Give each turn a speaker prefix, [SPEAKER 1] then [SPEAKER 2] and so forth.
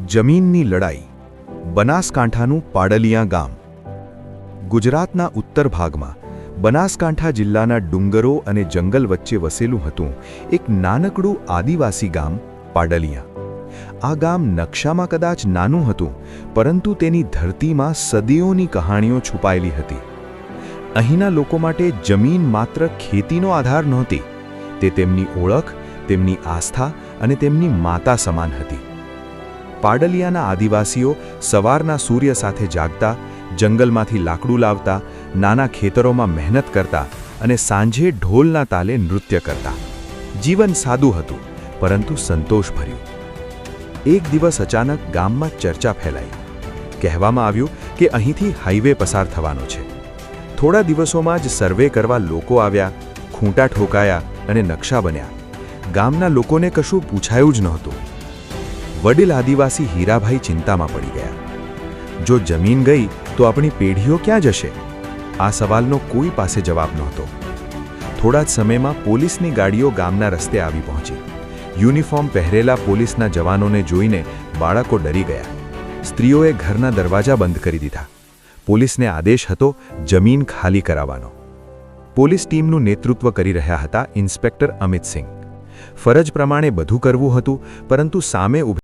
[SPEAKER 1] જમીનની લડાઈ બનાસકાંઠાનું પાડલિયા ગામ ગુજરાતના ઉત્તર ભાગમાં બનાસકાંઠા જિલ્લાના ડુંગરો અને જંગલ વચ્ચે વસેલું હતું એક નાનકડું આદિવાસી ગામ પાડલિયા. આ ગામ નકશામાં કદાચ નાનું હતું, પરંતુ તેની ધરતીમાં સદીઓની કહાણીઓ છુપાયેલી હતી. અહીંના લોકો માટે જમીન માત્ર ખેતીનો આધાર નહોતી, તે તેમની ઓળખ, તેમની આસ્થા અને તેમની માતા સમાન હતી. પાડલિયાના આદિવાસીઓ સવારના સૂર્ય સાથે જાગતા, જંગલમાંથી લાકડું લાવતા, નાના ખેતરોમાં મહેનત કરતા અને સાંજે ઢોલના તાલે નૃત્ય કરતા. જીવન સાદું હતું, પરંતુ સંતોષભર્યું. એક દિવસ અચાનક ગામમાં ચર્ચા ફેલાઈ. કહેવામાં આવ્યું કે અહીંથી હાઈવે પસાર થવાનો છે. થોડા દિવસોમાં જ સર્વે કરવા લોકો આવ્યા, ખૂંટા ઠોકાયા અને નકશા બન્યા. ગામના લોકોને કશું પૂછાયું જ નહોતું. વડીલ આદિવાસી હીરાભાઈ ચિંતામાં પડી ગયા. જો જમીન ગઈ તો આપણી પેઢીઓ ક્યાં જશે? આ સવાલનો કોઈ પાસે જવાબ નહોતો. થોડા જ સમયમાં પોલીસની ગાડીઓ ગામના રસ્તે આવી પહોંચી. યુનિફોર્મ પહેરેલા પોલીસના જવાનોને જોઈને બાળકો ડરી ગયા. સ્ત્રીઓએ ઘરના દરવાજા બંધ કરી દીધા. પોલીસને આદેશ હતો જમીન ખાલી કરાવવાનો. પોલીસ ટીમનું નેતૃત્વ કરી રહ્યા હતા ઇન્સ્પેક્ટર અમિતસિંહ. ફરજ પ્રમાણે બધું કરવું હતું, પરંતુ સામે